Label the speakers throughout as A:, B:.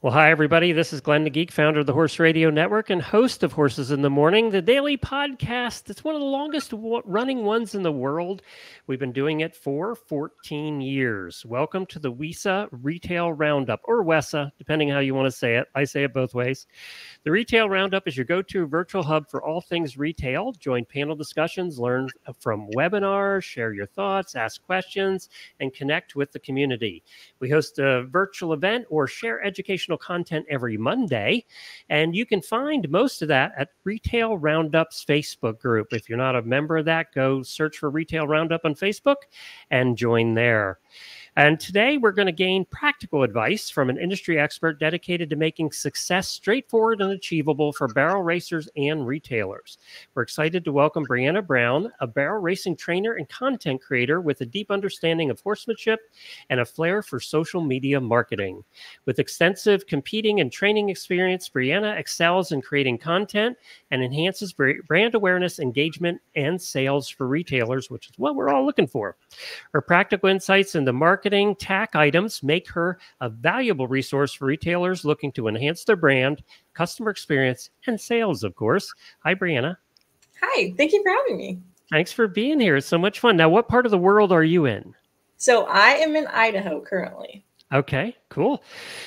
A: Well, hi, everybody. This is Glenn the Geek, founder of the Horse Radio Network and host of Horses in the Morning, the daily podcast. It's one of the longest running ones in the world. We've been doing it for 14 years. Welcome to the WESA Retail Roundup, or WESA, depending how you want to say it. I say it both ways. The Retail Roundup is your go-to virtual hub for all things retail. Join panel discussions, learn from webinars, share your thoughts, ask questions, and connect with the community. We host a virtual event or share educational content every Monday, and you can find most of that at Retail Roundup's Facebook group. If you're not a member of that, go search for Retail Roundup on Facebook and join there. And today we're going to gain practical advice from an industry expert dedicated to making success straightforward and achievable for barrel racers and retailers. We're excited to welcome Breanna Brown, a barrel racing trainer and content creator with a deep understanding of horsemanship and a flair for social media marketing. With extensive competing and training experience, Breanna excels in creating content and enhances brand awareness, engagement, and sales for retailers, which is what we're all looking for. Her practical insights into marketing Tack items make her a valuable resource for retailers looking to enhance their brand, customer experience, and sales, of course. Hi, Breanna.
B: Hi, thank you for having me.
A: Thanks for being here. It's so much fun. Now, what part of the world are you in?
B: So I am in Idaho currently.
A: Okay, cool.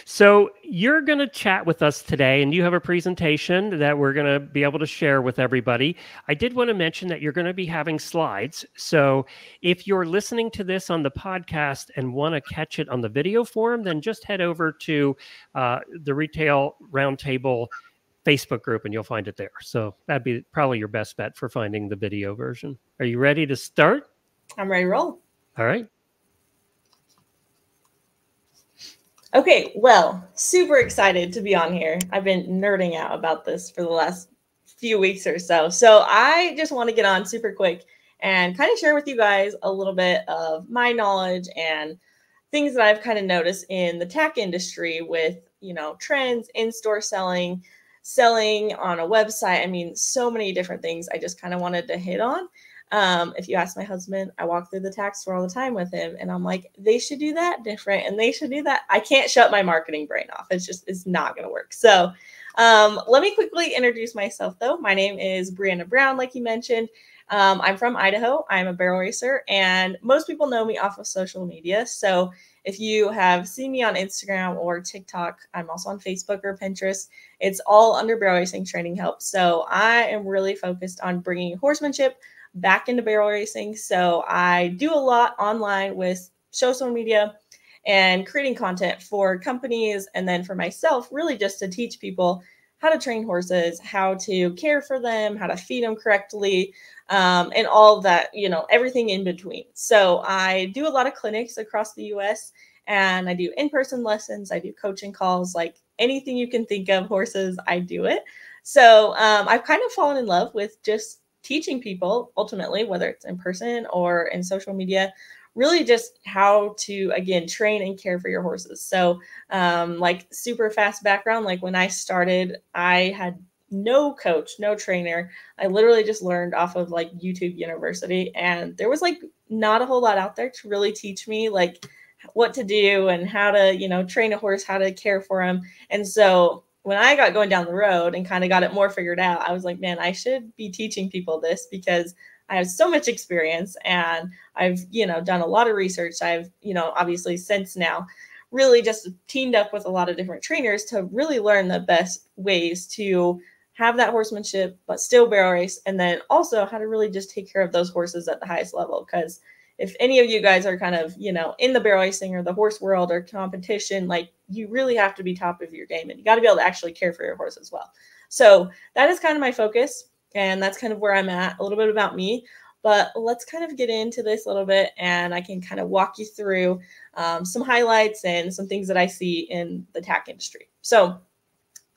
A: So you're going to chat with us today, and you have a presentation that we're going to be able to share with everybody. I did want to mention that you're going to be having slides. So if you're listening to this on the podcast and want to catch it on the video form, then just head over to the Retail Roundtable Facebook group and you'll find it there. So that'd be probably your best bet for finding the video version. Are you ready to start?
B: I'm ready to roll.
A: All right.
B: Okay, well, super excited to be on here. I've been nerding out about this for the last few weeks or so. So I just want to get on super quick and kind of share with you guys a little bit of my knowledge and things that I've kind of noticed in the tack industry with, trends, in-store selling on a website. I mean, so many different things I just kind of wanted to hit on. If you ask my husband, I walk through the tack store all the time with him and I'm like, they should do that different and they should do that. I can't shut my marketing brain off. It's not going to work. So let me quickly introduce myself though. My name is Breanna Brown, like you mentioned. I'm from Idaho. I'm a barrel racer and most people know me off of social media. So if you have seen me on Instagram or TikTok, I'm also on Facebook or Pinterest. It's all under Barrel Racing Training Help. So I am really focused on bringing horsemanship back into barrel racing. So I do a lot online with social media and creating content for companies. And then for myself, really just to teach people how to train horses, how to care for them, how to feed them correctly, and all of that, everything in between. So I do a lot of clinics across the US and I do in-person lessons. I do coaching calls, like anything you can think of horses, I do it. So I've kind of fallen in love with just teaching people ultimately, whether it's in person or in social media, really just how to, again, train and care for your horses. So like super fast background, like when I started, I had no coach, no trainer. I literally just learned off of like YouTube University. And there was like not a whole lot out there to really teach me like what to do and how to, train a horse, how to care for him. And so when I got going down the road and kind of got it more figured out, I was like, man, I should be teaching people this because I have so much experience and I've, done a lot of research. I've, obviously since now really just teamed up with a lot of different trainers to really learn the best ways to have that horsemanship, but still barrel race. And then also how to really just take care of those horses at the highest level. Because if any of you guys are kind of, in the barrel racing or the horse world or competition, like you really have to be top of your game and you got to be able to actually care for your horse as well. So that is kind of my focus. And that's kind of where I'm at, a little bit about me. But let's kind of get into this a little bit and I can kind of walk you through some highlights and some things that I see in the tack industry. So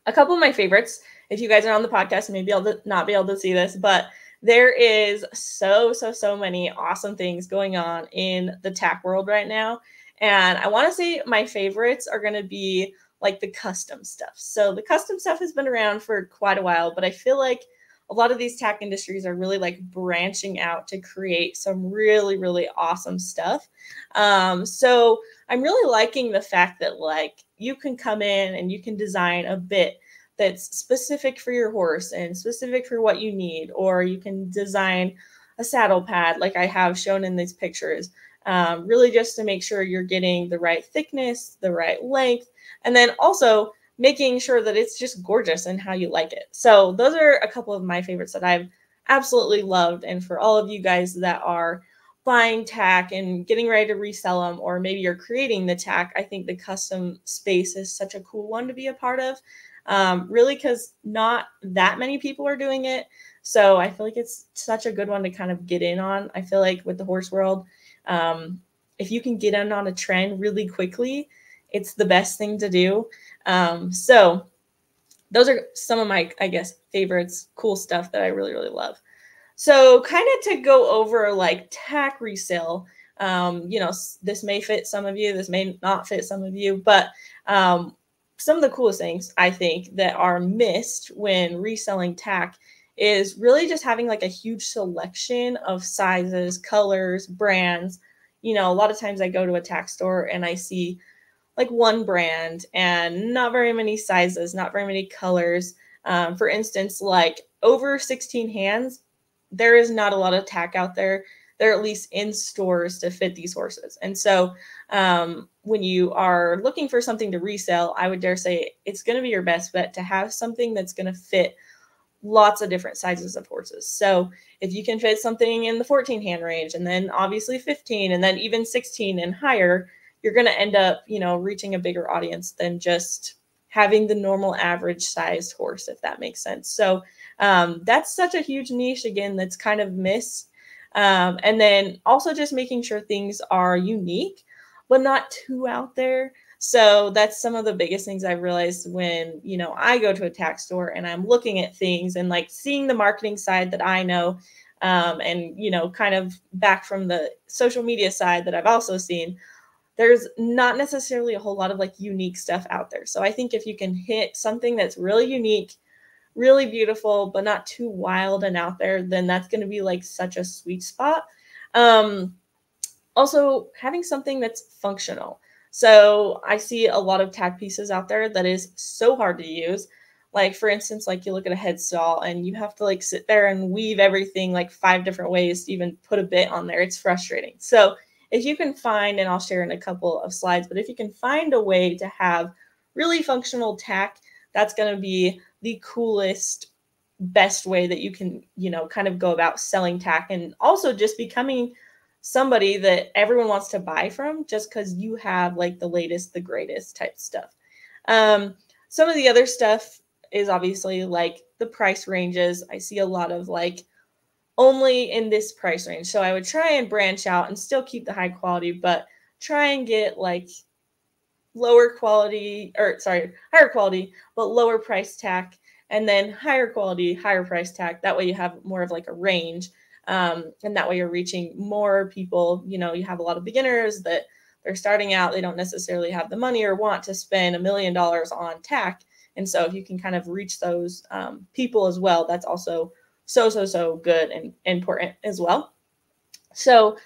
B: a couple of my favorites, if you guys are on the podcast, maybe I'll not be able to see this, but there is so many awesome things going on in the tack world right now. And I want to say my favorites are going to be like the custom stuff. So the custom stuff has been around for quite a while, but I feel like a lot of these tack industries are really like branching out to create some really, really awesome stuff. So I'm really liking the fact that like you can come in and you can design a bit that's specific for your horse and specific for what you need, or you can design a saddle pad like I have shown in these pictures, really just to make sure you're getting the right thickness, the right length, and then also making sure that it's just gorgeous and how you like it. So those are a couple of my favorites that I've absolutely loved. And for all of you guys that are buying tack and getting ready to resell them, or maybe you're creating the tack, I think the custom space is such a cool one to be a part of. Really, because not that many people are doing it. So I feel like it's such a good one to kind of get in on. I feel like with the horse world, if you can get in on a trend really quickly, it's the best thing to do. So those are some of my, I guess, favorites, cool stuff that I really, really love. So kind of to go over like tack resale, you know, this may fit some of you, this may not fit some of you, but some of the coolest things I think that are missed when reselling tack is really just having like a huge selection of sizes, colors, brands. You know, a lot of times I go to a tack store and I see like one brand and not very many sizes, not very many colors. For instance, like over 16 hands, there is not a lot of tack out there. They're at least in stores to fit these horses. And so when you are looking for something to resell, I would dare say it's going to be your best bet to have something that's going to fit lots of different sizes of horses. So if you can fit something in the 14 hand range, and then obviously 15, and then even 16 and higher, you're going to end up, you know, reaching a bigger audience than just having the normal average sized horse, if that makes sense. So that's such a huge niche, again, that's kind of missed. And then also just making sure things are unique, but not too out there. So that's some of the biggest things I've realized when, you know, I go to a tack store and I'm looking at things and like seeing the marketing side that I know, and, you know, kind of back from the social media side that I've also seen, there's not necessarily a whole lot of like unique stuff out there. So I think if you can hit something that's really unique, really beautiful, but not too wild and out there, then that's going to be like such a sweet spot. Also having something that's functional. So I see a lot of tack pieces out there that is so hard to use. Like for instance, like you look at a headstall and you have to like sit there and weave everything like 5 different ways to even put a bit on there. It's frustrating. So if you can find, and I'll share in a couple of slides, but if you can find a way to have really functional tack, that's going to be the coolest, best way that you can, you know, kind of go about selling tack, and also just becoming somebody that everyone wants to buy from just because you have like the latest, the greatest type stuff. Some of the other stuff is obviously like the price ranges. I see a lot of like only in this price range. So I would try and branch out and still keep the high quality, but try and get like higher quality, but lower price tack, and then higher quality, higher price tack. That way you have more of like a range. And that way you're reaching more people. You know, you have a lot of beginners that they're starting out. They don't necessarily have the money or want to spend $1 million on tack. And so if you can kind of reach those people as well, that's also so good and important as well. So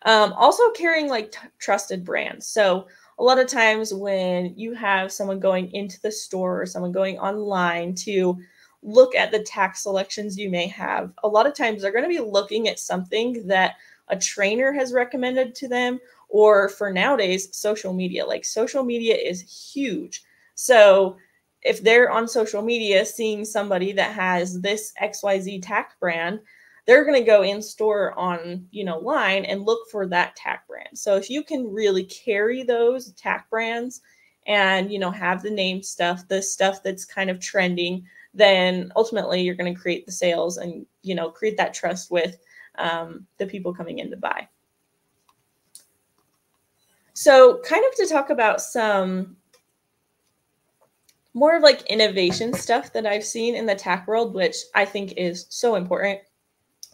B: also carrying like trusted brands. So a lot of times when you have someone going into the store or someone going online to look at the tack selections you may have, a lot of times they're going to be looking at something that a trainer has recommended to them, or for nowadays, social media. Like social media is huge. So if they're on social media seeing somebody that has this XYZ tack brand, they're going to go in store on, you know, line and look for that tack brand. So if you can really carry those tack brands and, you know, have the name stuff, the stuff that's kind of trending, then ultimately you're going to create the sales and, you know, create that trust with the people coming in to buy. So kind of to talk about some more of like innovation stuff that I've seen in the tack world, which I think is so important.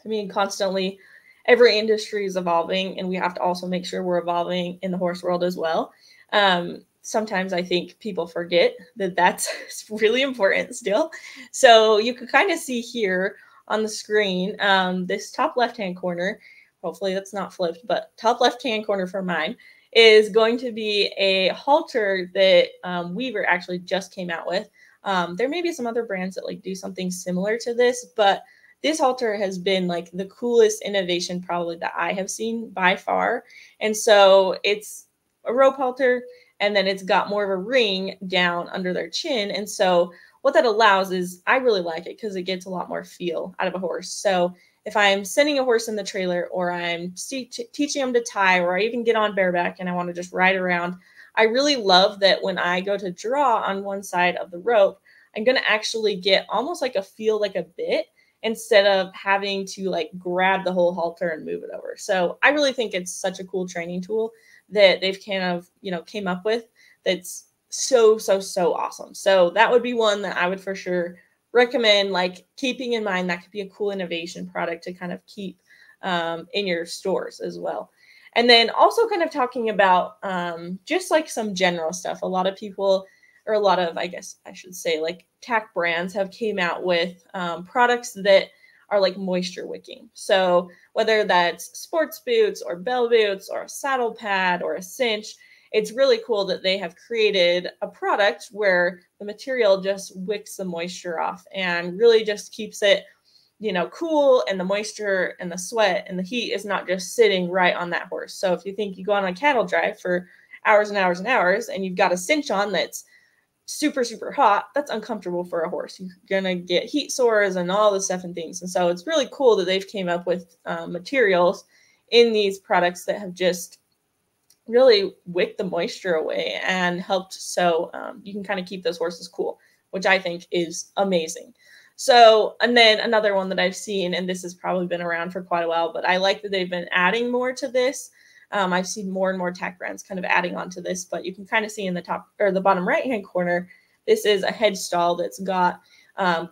B: I mean, constantly every industry is evolving, and we have to also make sure we're evolving in the horse world as well. Sometimes I think people forget that that's really important still. So you can kind of see here on the screen, this top left-hand corner, hopefully that's not flipped, but top left-hand corner for mine is going to be a halter that Weaver actually just came out with. There may be some other brands that like do something similar to this, but this halter has been like the coolest innovation probably that I have seen by far. And so it's a rope halter, and then it's got more of a ring down under their chin. And so what that allows is, I really like it because it gets a lot more feel out of a horse. So if I'm sending a horse in the trailer, or I'm teaching them to tie, or I even get on bareback and I want to just ride around, I really love that when I go to draw on one side of the rope, I'm going to actually get almost like a feel like a bit, instead of having to like grab the whole halter and move it over. So I really think it's such a cool training tool that they've kind of, came up with that's so awesome. So that would be one that I would for sure recommend, like keeping in mind that could be a cool innovation product to kind of keep in your stores as well. And then also kind of talking about just like some general stuff. A lot of people, or a lot of, I guess I should say, like Tack brands have came out with products that are like moisture wicking. So whether that's sports boots or bell boots or a saddle pad or a cinch, it's really cool that they have created a product where the material just wicks the moisture off and really just keeps it, cool, and the moisture and the sweat and the heat is not just sitting right on that horse. So if you think you go on a cattle drive for hours and hours and hours and you've got a cinch on that's super hot, that's uncomfortable for a horse. You're gonna get heat sores and all the stuff and things. And so it's really cool that they've came up with materials in these products that have just really wicked the moisture away and helped, so you can kind of keep those horses cool, which I think is amazing. So, and then another one that I've seen, and this has probably been around for quite a while, but I like that they've been adding more to this. I've seen more and more Tack brands kind of adding on to this, but you can kind of see in the top or the bottom right-hand corner, this is a head stall that's got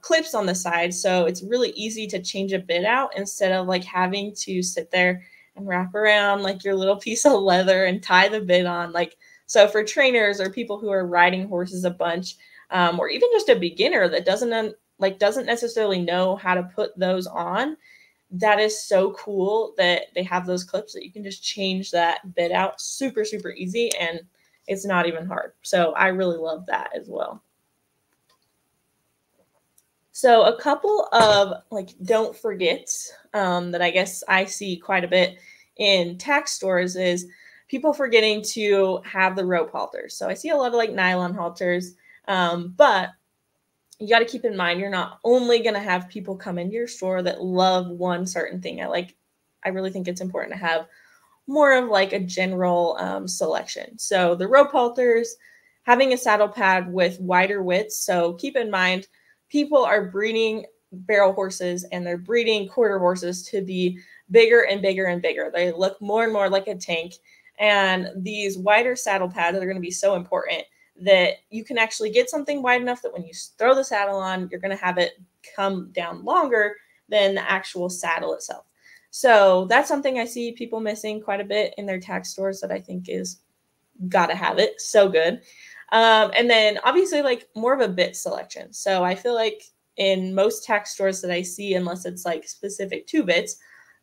B: clips on the side. So it's really easy to change a bit out instead of like having to sit there and wrap around like your little piece of leather and tie the bit on. Like, so for trainers or people who are riding horses a bunch, or even just a beginner that doesn't necessarily know how to put those on, that is so cool that they have those clips that you can just change that bit out super easy, and it's not even hard. So I really love that as well. So a couple of like don't forgets that I guess I see quite a bit in Tack stores is people forgetting to have the rope halters. So I see a lot of like nylon halters, but you got to keep in mind, you're not only going to have people come into your store that love one certain thing. I really think it's important to have more of like a general selection. So the rope halters, having a saddle pad with wider widths. So keep in mind, people are breeding barrel horses and they're breeding quarter horses to be bigger and bigger and bigger. They look more and more like a tank. And these wider saddle pads are going to be so important that you can actually get something wide enough that when you throw the saddle on, you're going to have it come down longer than the actual saddle itself. So that's something I see people missing quite a bit in their Tack stores that I think is gotta have it. So good. And then obviously like more of a bit selection. So I feel like in most Tack stores that I see, unless it's like specific to bits,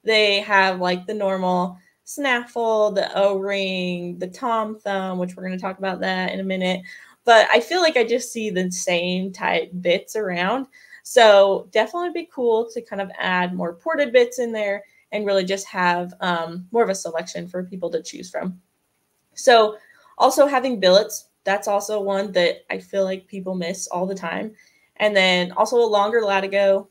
B: they have like the normal snaffle, the O-ring, the tom thumb, which we're going to talk about that in a minute. But I feel like I just see the same type bits around. So definitely be cool to kind of add more ported bits in there and really just have more of a selection for people to choose from. So also having billets, that's also one that I feel like people miss all the time. And then also a longer latigo.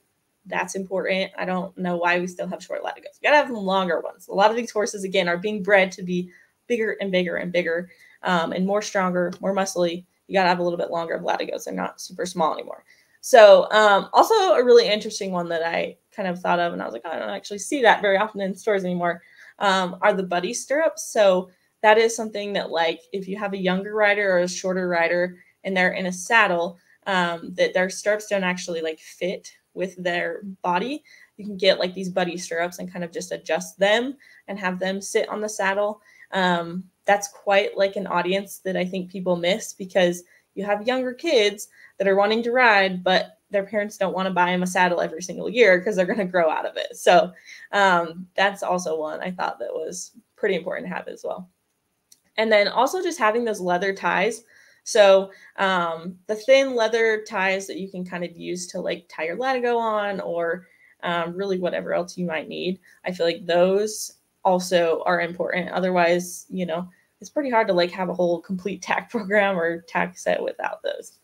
B: That's important. I don't know why we still have short latigos. You got to have them longer ones. A lot of these horses, again, are being bred to be bigger and bigger and bigger and more stronger, more muscly. You got to have a little bit longer of latigos. They're not super small anymore. So also a really interesting one that I kind of thought of, and I was like, I don't actually see that very often in stores anymore, are the buddy stirrups. So that is something that, like, if you have a younger rider or a shorter rider and they're in a saddle, that their stirrups don't actually like fit with their body, you can get like these buddy stirrups and kind of just adjust them and have them sit on the saddle. That's quite like an audience that I think people miss, because you have younger kids that are wanting to ride, but their parents don't want to buy them a saddle every single year because they're going to grow out of it. So that's also one I thought that was pretty important to have as well. And then also just having those leather ties. So the thin leather ties that you can kind of use to like tie your latigo on, or really whatever else you might need. I feel like those also are important. Otherwise, you know, it's pretty hard to like have a whole complete tack program or tack set without those.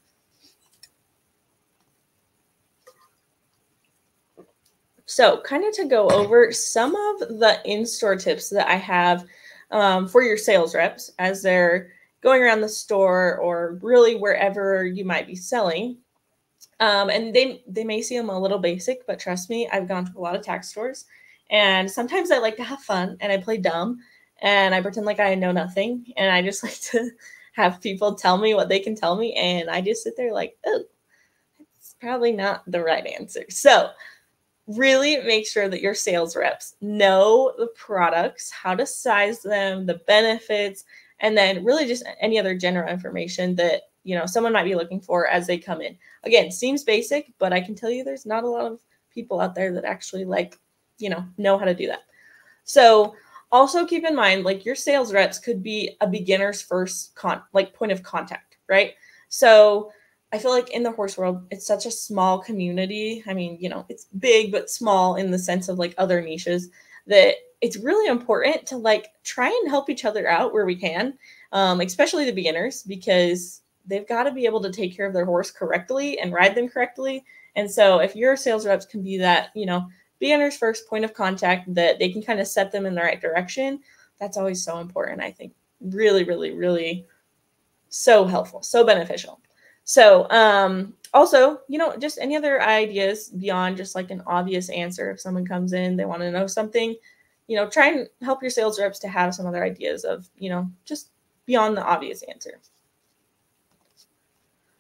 B: So kind of to go over some of the in-store tips that I have for your sales reps as they're going around the store or really wherever you might be selling. And they may seem a little basic, but trust me, I've gone to a lot of tack stores, and sometimes I like to have fun and I play dumb and I pretend like I know nothing, and I just like to have people tell me what they can tell me, and I just sit there like, oh, it's probably not the right answer. So really make sure that your sales reps know the products, how to size them, the benefits, and then really just any other general information that, you know, someone might be looking for as they come in. Again, seems basic, but I can tell you there's not a lot of people out there that actually like, you know how to do that. So also keep in mind, like your sales reps could be a beginner's first point of contact, right? So I feel like in the horse world, it's such a small community. I mean, you know, it's big, but small in the sense of like other niches, that it's really important to like try and help each other out where we can, especially the beginners, because they've got to be able to take care of their horse correctly and ride them correctly. And so if your sales reps can be that, you know, beginner's first point of contact, that they can kind of set them in the right direction, that's always so important. I think really, really, really so helpful, so beneficial. So also, you know, just any other ideas beyond just like an obvious answer. If someone comes in, they want to know something, you know, try and help your sales reps to have some other ideas of, you know, just beyond the obvious answer.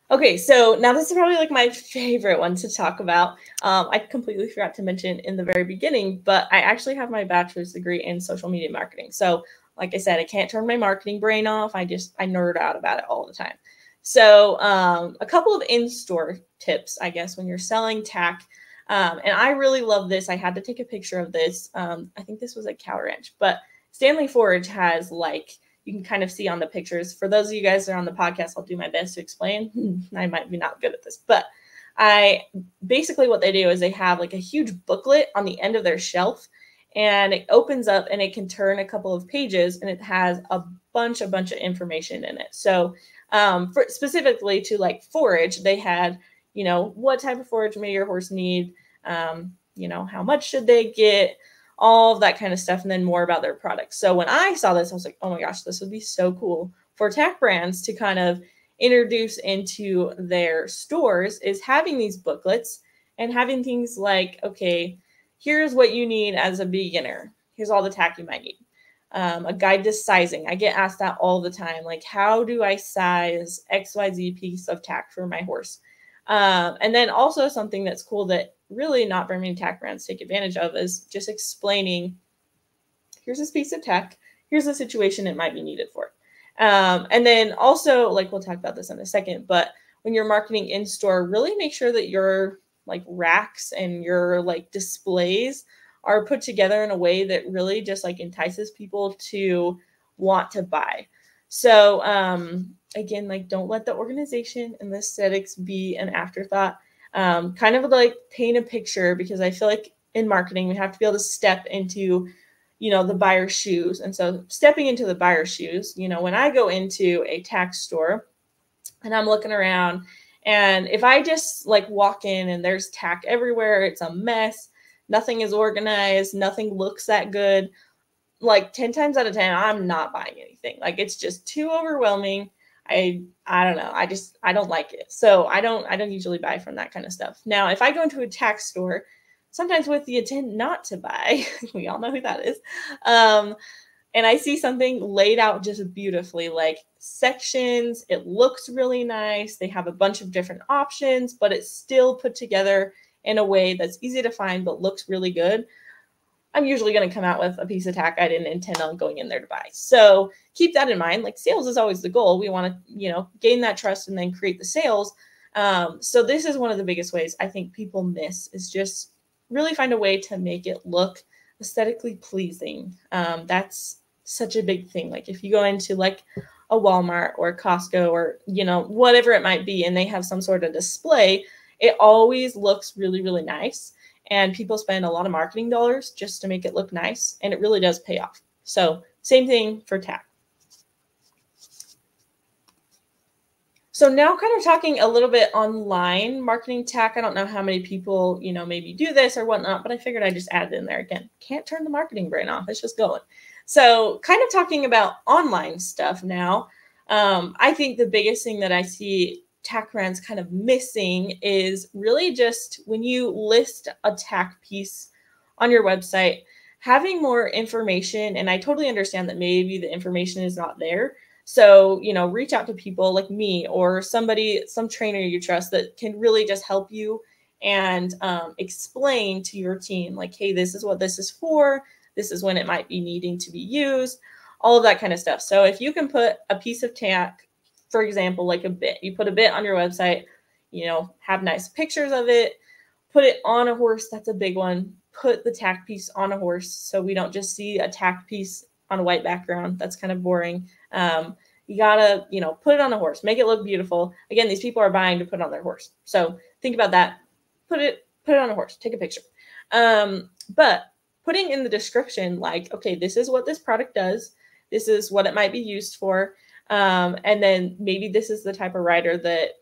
B: Okay, so now this is probably like my favorite one to talk about. I completely forgot to mention in the very beginning, but I actually have my bachelor's degree in social media marketing. So like I said, I can't turn my marketing brain off. I nerd out about it all the time. So a couple of in-store tips, I guess, when you're selling tack. And I really love this. I had to take a picture of this. I think this was at Cow Ranch, but Stanley Forage has like, you can kind of see on the pictures. For those of you guys that are on the podcast, I'll do my best to explain. I might be not good at this, but basically what they do is they have like a huge booklet on the end of their shelf, and it opens up and it can turn a couple of pages, and it has a bunch of information in it. So specifically to like forage, they had, you know, what type of forage may your horse need, you know, how much should they get, all of that kind of stuff, and then more about their products. So when I saw this, I was like, oh my gosh, this would be so cool for tack brands to kind of introduce into their stores, is having these booklets and having things like, okay, here's what you need as a beginner. Here's all the tack you might need. A guide to sizing. I get asked that all the time. Like, how do I size XYZ piece of tack for my horse? And then also something that's cool that really not very many tack brands take advantage of is just explaining, here's this piece of tack, here's the situation it might be needed for. And then also, like, we'll talk about this in a second, but when you're marketing in store, really make sure that your like racks and your like displays are put together in a way that really just like entices people to want to buy. So again, like, don't let the organization and the aesthetics be an afterthought. Kind of like paint a picture, because I feel like in marketing, we have to be able to step into, you know, the buyer's shoes. And so stepping into the buyer's shoes, you know, when I go into a tack store and I'm looking around, and if I just like walk in and there's tack everywhere, it's a mess, nothing is organized, nothing looks that good, like 10 times out of 10, I'm not buying anything. Like, it's just too overwhelming. I don't know. I don't like it. So I don't usually buy from that kind of stuff. Now, if I go into a tack store, sometimes with the intent not to buy, we all know who that is. And I see something laid out just beautifully, like sections, it looks really nice. They have a bunch of different options, but it's still put together in a way that's easy to find, but looks really good. I'm usually going to come out with a piece of tack I didn't intend on going in there to buy. So keep that in mind. Like, sales is always the goal. We want to, you know, gain that trust and then create the sales. So this is one of the biggest ways I think people miss, is just really find a way to make it look aesthetically pleasing. That's such a big thing. Like if you go into like a Walmart or Costco or, whatever it might be, and they have some sort of display, it always looks really, really nice. And people spend a lot of marketing dollars just to make it look nice. And it really does pay off. So same thing for Tack. So now kind of talking a little bit online marketing Tack. I don't know how many people, maybe do this or whatnot, but I figured I'd just add it in there again. Can't turn the marketing brain off. It's just going. So kind of talking about online stuff now. I think the biggest thing that I see Tack brands kind of missing is really just when you list a Tack piece on your website, having more information. And I totally understand that maybe the information is not there. So, reach out to people like me or some trainer you trust that can really just help you and explain to your team, like, hey, this is what this is for. This is when it might be needing to be used, all of that kind of stuff. So if you can put a piece of Tack, for example, like a bit, you put a bit on your website, have nice pictures of it, put it on a horse. That's a big one. Put the Tack piece on a horse. So we don't just see a Tack piece on a white background. That's kind of boring. You gotta, put it on a horse, make it look beautiful. Again, these people are buying to put on their horse. So think about that. Put it on a horse, take a picture. But putting in the description, like, okay, this is what this product does. This is what it might be used for. And then maybe this is the type of rider that,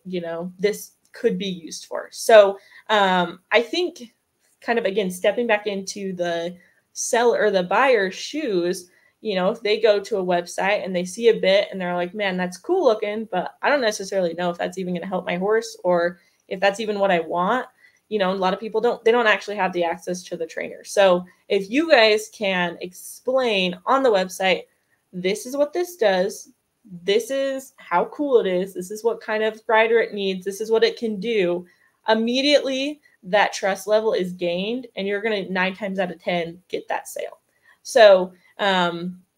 B: this could be used for. So I think kind of, again, stepping back into the seller or the buyer's shoes, if they go to a website and they see a bit and they're like, man, that's cool looking, but I don't necessarily know if that's even going to help my horse or if that's even what I want. A lot of people don't actually have the access to the trainer. So if you guys can explain on the website, this is what this does, this is how cool it is, this is what kind of rider it needs, this is what it can do, immediately that trust level is gained and you're going to 9 times out of 10 get that sale. So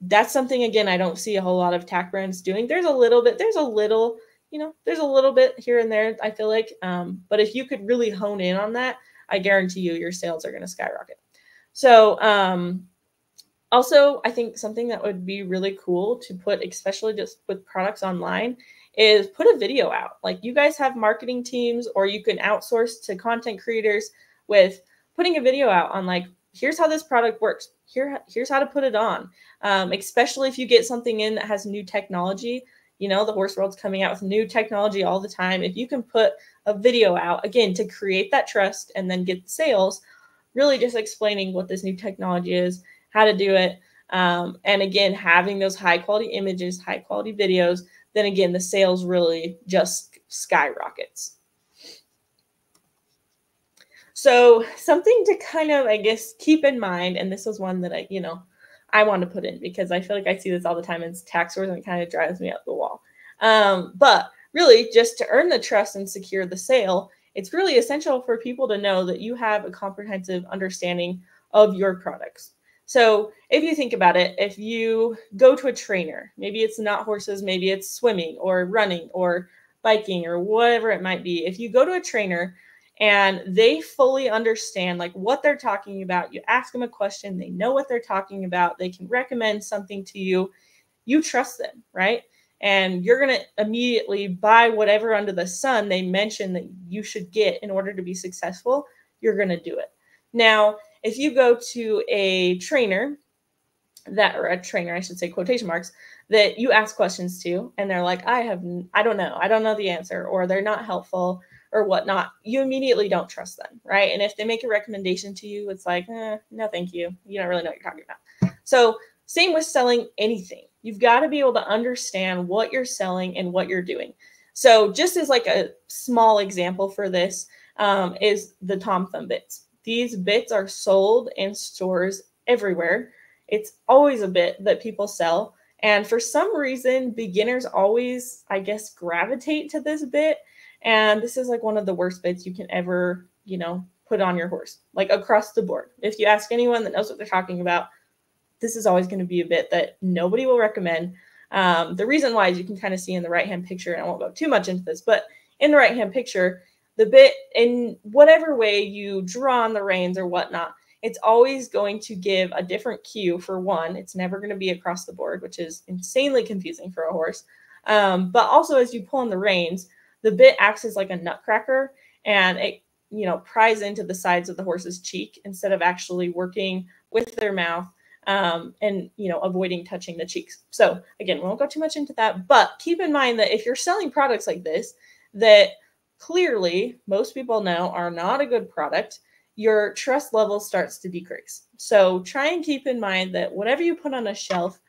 B: that's something, again, I don't see a whole lot of Tack brands doing. There's a little bit here and there, I feel like. But if you could really hone in on that, I guarantee you your sales are going to skyrocket. So also, I think something that would be really cool to put, especially just with products online, is put a video out. Like you guys have marketing teams, or you can outsource to content creators with putting a video out on like, here's how this product works. Here's how to put it on. Especially if you get something in that has new technology. The horse world's coming out with new technology all the time. If you can put a video out, again, to create that trust and then get sales, really just explaining what this new technology is, how to do it. And again, having those high quality images, high quality videos, then again, the sales really just skyrockets. So something to kind of, I guess, keep in mind, and this was one that I want to put in because I feel like I see this all the time in Tack stores and it kind of drives me up the wall. But really, just to earn the trust and secure the sale, it's really essential for people to know that you have a comprehensive understanding of your products. So if you think about it, if you go to a trainer, maybe it's not horses, maybe it's swimming or running or biking or whatever it might be. If you go to a trainer and they fully understand like what they're talking about, you ask them a question, they know what they're talking about, they can recommend something to you, you trust them, right? And you're going to immediately buy whatever under the sun they mention that you should get in order to be successful. You're going to do it. Now, if you go to a trainer I should say quotation marks, that you ask questions to, and they're like, I don't know the answer, or they're not helpful or whatnot, you immediately don't trust them, right? And if they make a recommendation to you, it's like, no, thank you. You don't really know what you're talking about. So same with selling anything. You've got to be able to understand what you're selling and what you're doing. So just as like a small example for this is the Tom Thumb bits. These bits are sold in stores everywhere. It's always a bit that people sell. And for some reason, beginners always, I guess, gravitate to this bit. And this is like one of the worst bits you can ever, put on your horse, like across the board. If you ask anyone that knows what they're talking about, this is always going to be a bit that nobody will recommend. The reason why is you can kind of see in the right-hand picture, and I won't go too much into this, but in the right-hand picture, the bit, in whatever way you draw on the reins or whatnot, it's always going to give a different cue. For one, it's never going to be across the board, which is insanely confusing for a horse. But also, as you pull on the reins, the bit acts as like a nutcracker, and it, pries into the sides of the horse's cheek instead of actually working with their mouth, and, avoiding touching the cheeks. So again, we won't go too much into that, but keep in mind that if you're selling products like this, that clearly most people know are not a good product, your trust level starts to decrease. So try and keep in mind that whatever you put on a shelf,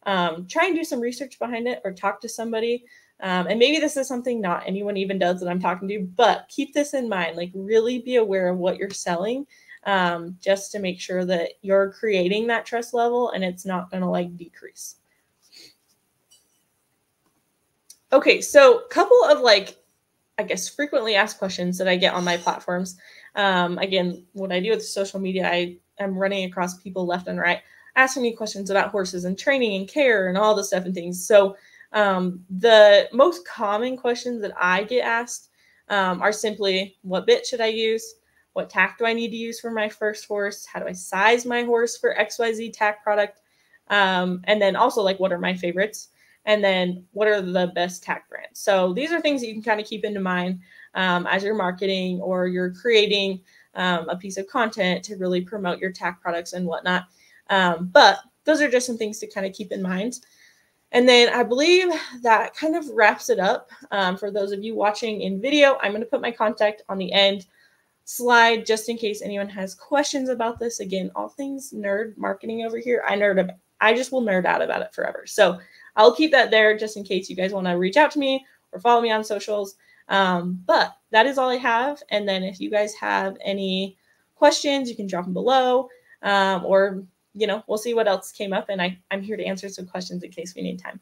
B: try and do some research behind it or talk to somebody. And maybe this is something not anyone even does that I'm talking to, but keep this in mind, like really be aware of what you're selling, just to make sure that you're creating that trust level and it's not going to like decrease. Okay, so a couple of like, I guess, frequently asked questions that I get on my platforms. Again, what I do with social media, I'm running across people left and right, asking me questions about horses and training and care and all the stuff and things. So the most common questions that I get asked are simply, what bit should I use? What tack do I need to use for my first horse? How do I size my horse for XYZ tack product? And then also, like, what are my favorites? And then what are the best tack brands? So these are things that you can kind of keep into mind as you're marketing or you're creating a piece of content to really promote your tack products and whatnot. But those are just some things to kind of keep in mind. And then I believe that kind of wraps it up. For those of you watching in video, I'm going to put my contact on the end slide just in case anyone has questions about this. Again, all things nerd marketing over here. I just will nerd out about it forever. So I'll keep that there just in case you guys want to reach out to me or follow me on socials. But that is all I have. And then if you guys have any questions, you can drop them below, or, we'll see what else came up. And I'm here to answer some questions in case we need time.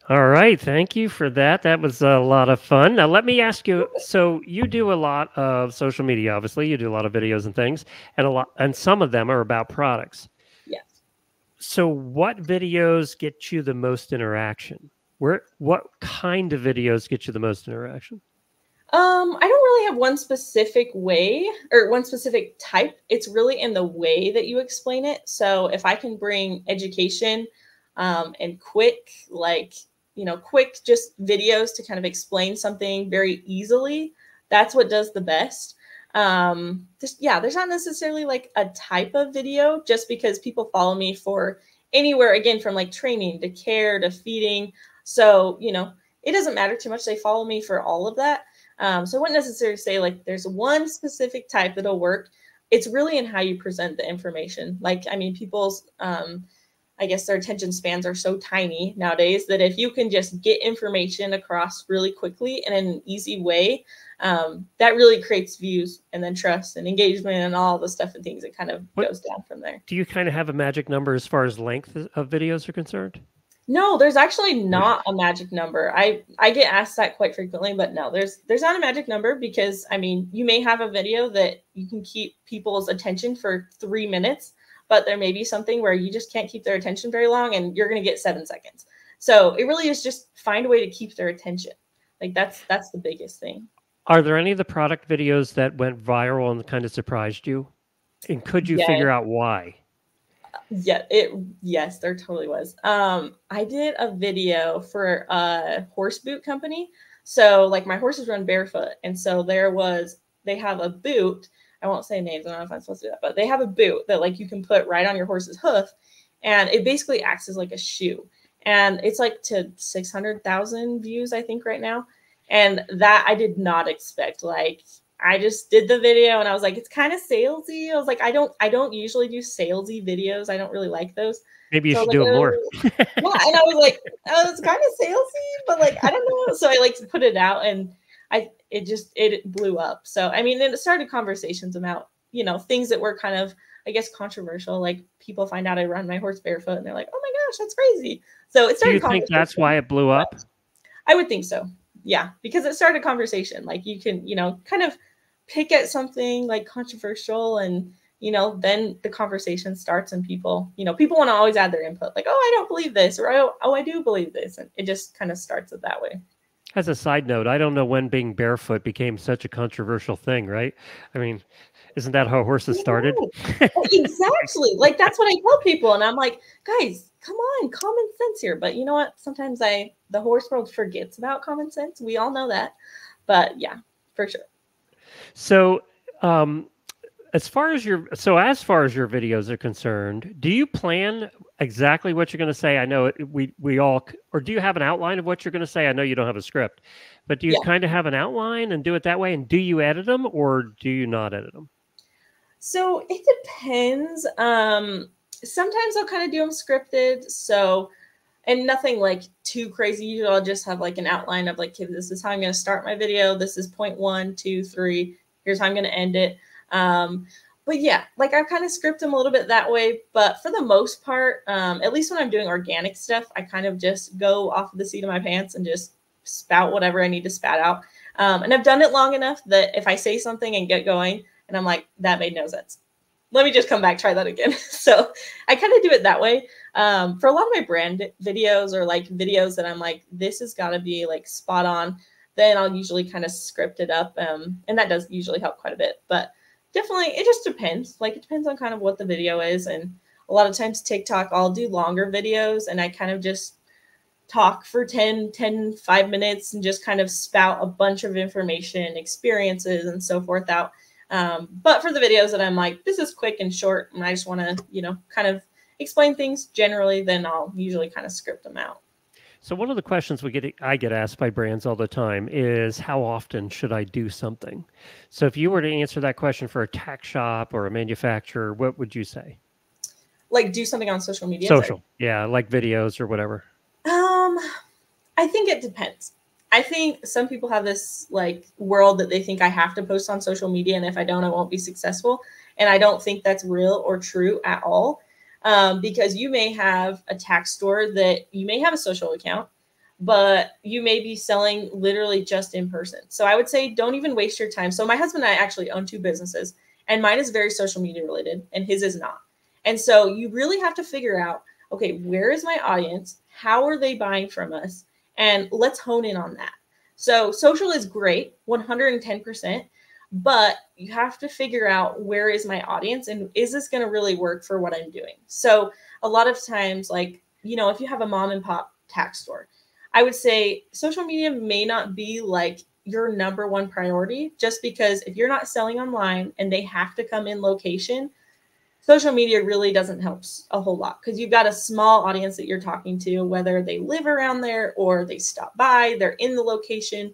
A: All right. Thank you for that. That was a lot of fun. Now, let me ask you, so you do a lot of social media, obviously. You do a lot of videos and things, and some of them are about products.
B: Yes.
A: So what videos get you the most interaction? What kind of videos get you the most interaction?
B: I don't really have one specific way or one specific type. It's really in the way that you explain it. So if I can bring education and quick just videos to kind of explain something very easily, that's what does the best. There's not necessarily like a type of video, just because people follow me for anywhere, again, from like training to care to feeding. So, it doesn't matter too much. They follow me for all of that. So I wouldn't necessarily say like there's one specific type that'll work. It's really in how you present the information. Like, I mean, people's, I guess their attention spans are so tiny nowadays that if you can just get information across really quickly and in an easy way, that really creates views and then trust and engagement and all the stuff and things that kind of goes down from there.
A: Do you kind of have a magic number as far as length of videos are concerned?
B: No, there's actually not a magic number. I get asked that quite frequently, but no, there's not a magic number, because I mean, you may have a video that you can keep people's attention for 3 minutes, but there may be something where you just can't keep their attention very long and you're going to get 7 seconds. So it really is just find a way to keep their attention. Like that's the biggest thing.
A: Are there any of the product videos that went viral and kind of surprised you? And could you figure out why?
B: Yes, there totally was. I did a video for a horse boot company. So like my horses run barefoot. And so they have a boot. I won't say names. I don't know if I'm supposed to do that, but they have a boot that like you can put right on your horse's hoof. And it basically acts as like a shoe. And it's like to 600,000 views, I think, right now. And that I did not expect. Like, I just did the video and I was like, it's kind of salesy. I was like, I don't usually do salesy videos. I don't really like those.
A: Maybe you should do it more.
B: Yeah. And I was like, oh, it's kind of salesy, but like, I don't know. So I like to put it out and it blew up. So, I mean, it started conversations about, things that were kind of, I guess, controversial. Like people find out I run my horse barefoot and they're like, oh my gosh, that's crazy. So it started. Do you
A: think that's why it blew up?
B: I would think so. Yeah, because it started a conversation. Like you can, kind of pick at something like controversial and, then the conversation starts and people want to always add their input. Like, oh, I don't believe this, or oh, I do believe this. And it just kind of starts it that way.
A: As a side note, I don't know when being barefoot became such a controversial thing, right? I mean, isn't that how horses started?
B: Right. Exactly. Like that's what I tell people. And I'm like, guys, come on, common sense here. But you know what? Sometimes the horse world forgets about common sense. We all know that. But yeah, for sure.
A: So, as far as your videos are concerned, do you plan exactly what you're going to say? I know we all, or do you have an outline of what you're going to say? I know you don't have a script, but do you
B: Yeah.
A: kind of have an outline and do it that way? And do you edit them or do you not edit them?
B: So it depends. Sometimes I'll kind of do them scripted. So, and nothing like too crazy. Usually I'll just have like an outline of like, okay, this is how I'm going to start my video. This is point 1, 2, 3. Here's how I'm going to end it. But yeah, like I kind of script them a little bit that way. But for the most part, at least when I'm doing organic stuff, I kind of just go off of the seat of my pants and just spout whatever I need to spat out. And I've done it long enough that if I say something and get going and I'm like, that made no sense, let me just come back, try that again. So I kind of do it that way. For a lot of my brand videos or like videos that I'm like, this has got to be like spot on, then I'll usually kind of script it up. And that does usually help quite a bit. But definitely, it just depends. Like, it depends on kind of what the video is. And a lot of times TikTok, I'll do longer videos and I kind of just talk for 5 minutes and just kind of spout a bunch of information, experiences, and so forth out. But for the videos that I'm like, this is quick and short, and I just want to, kind of explain things generally, then I'll usually kind of script them out.
A: So one of the questions I get asked by brands all the time is how often should I do something? So if you were to answer that question for a tack shop or a manufacturer, what would you say?
B: Like do something on social media?
A: Social. Yeah, like videos or whatever.
B: I think it depends. I think some people have this like world that they think I have to post on social media, and if I don't, I won't be successful. And I don't think that's real or true at all. Because you may have a tack store that you may have a social account, but you may be selling literally just in person. So I would say don't even waste your time. So my husband and I actually own 2 businesses, and mine is very social media related and his is not. And so you really have to figure out, okay, where is my audience? How are they buying from us? And let's hone in on that. So social is great, 110%. But you have to figure out where is my audience and is this going to really work for what I'm doing? So a lot of times, like, if you have a mom and pop tack store, I would say social media may not be like your number one priority, just because if you're not selling online and they have to come in location, social media really doesn't help a whole lot, because you've got a small audience that you're talking to, whether they live around there or they stop by, they're in the location.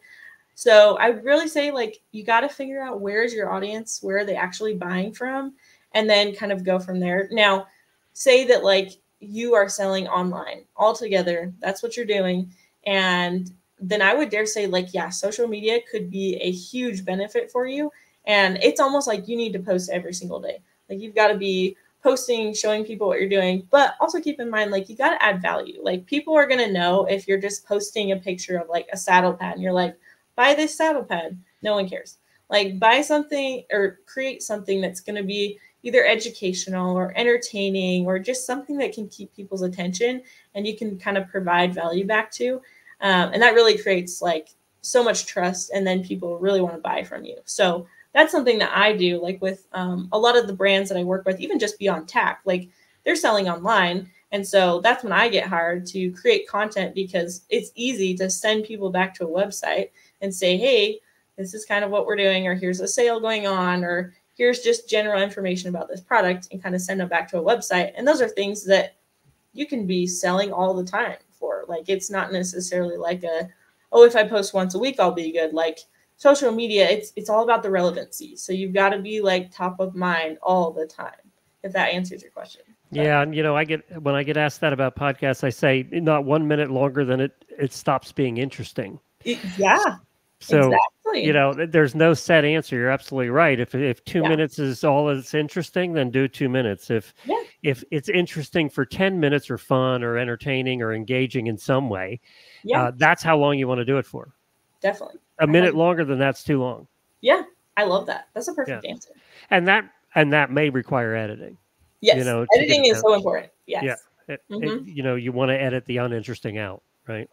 B: So I would really say, like, you got to figure out where is your audience, where are they actually buying from, and then kind of go from there. Now, say that like you are selling online altogether, that's what you're doing. And then I would dare say, like, yeah, social media could be a huge benefit for you. And it's almost like you need to post every single day. Like, you've got to be posting, showing people what you're doing, but also keep in mind, like, you got to add value. Like, people are going to know if you're just posting a picture of like a saddle pad and you're like, buy this saddle pad. No one cares. Like, buy something or create something that's going to be either educational or entertaining or just something that can keep people's attention and you can kind of provide value back to. And that really creates like so much trust, and then people really want to buy from you. So that's something that I do, like with a lot of the brands that I work with, even just beyond Tack, like they're selling online. And so that's when I get hired to create content, because it's easy to send people back to a website and say, hey, this is kind of what we're doing, or here's a sale going on, or here's just general information about this product, and kind of send them back to a website. And those are things that you can be selling all the time for. Like, it's not necessarily like if I post once a week, I'll be good. Like, social media, it's all about the relevancy. So you've got to be like top of mind all the time, if that answers your question.
A: Yeah, and when I get asked that about podcasts, I say not 1 minute longer than it stops being interesting.
B: Yeah.
A: So
B: exactly.
A: there's no set answer. You're absolutely right. If 2
B: Yeah.
A: minutes is all that's interesting, then do 2 minutes. If it's interesting for 10 minutes or fun or entertaining or engaging in some way, that's how long you want to do it for.
B: Definitely.
A: A minute longer than that's too long.
B: Yeah, I love that. That's a perfect answer.
A: And that may require editing.
B: Yes, editing is so important. Yes.
A: Yeah. You want to edit the uninteresting out, right?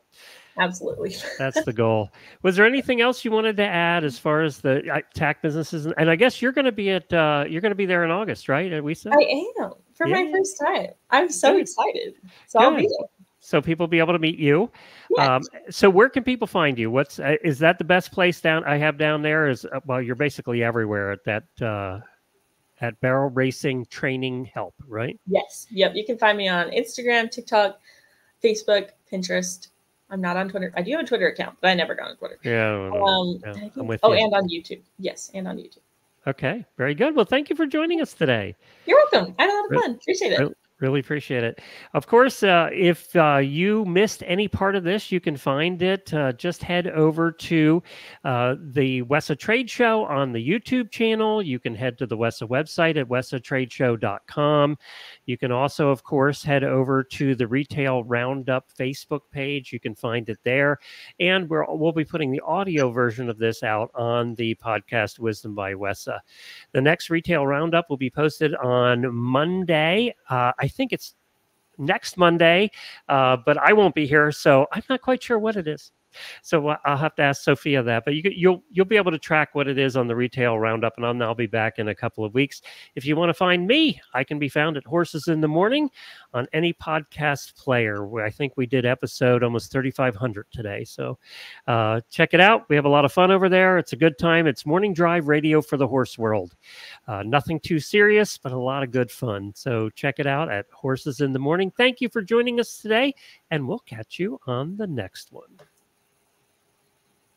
B: Absolutely.
A: That's the goal. Was there anything else you wanted to add as far as the tack businesses? And I guess you're going to be at you're going to be there in August, right? At WESA?
B: I am for my
A: Yeah,
B: first time. I'm so
A: good,
B: excited. So I'll be
A: good.
B: there.
A: So people will be able to meet you.
B: Yeah.
A: So where can people find you? What's is that the best place down I have down there? Is well, you're basically everywhere at that at Barrel Racing Training Help, right?
B: Yes. Yep. You can find me on Instagram, TikTok, Facebook, Pinterest. I'm not on Twitter. I do have a Twitter account, but I never got on Twitter.
A: Yeah, I'm with
B: oh,
A: you.
B: and on YouTube. Yes, and on YouTube.
A: Okay, very good. Well, thank you for joining us today.
B: You're welcome. I had a lot of fun. Appreciate it.
A: Really appreciate it. Of course, if you missed any part of this, you can find it. Just head over to the WESA Trade Show on the YouTube channel. You can head to the WESA website at wesatradeshow.com. You can also, of course, head over to the Retail Roundup Facebook page. You can find it there. And we'll be putting the audio version of this out on the podcast Wisdom by WESA. The next Retail Roundup will be posted on Monday. I think it's next Monday, but I won't be here, so I'm not quite sure what it is. So I'll have to ask Sophia that. But you'll be able to track what it is on the Retail Roundup, and I'll be back in a couple of weeks. If you want to find me, I can be found at Horses in the Morning on any podcast player. Where I think we did episode almost 3,500 today. So check it out. We have a lot of fun over there. It's a good time. It's morning drive radio for the horse world. Nothing too serious, but a lot of good fun. So check it out at Horses in the Morning. Thank you for joining us today, and we'll catch you on the next one.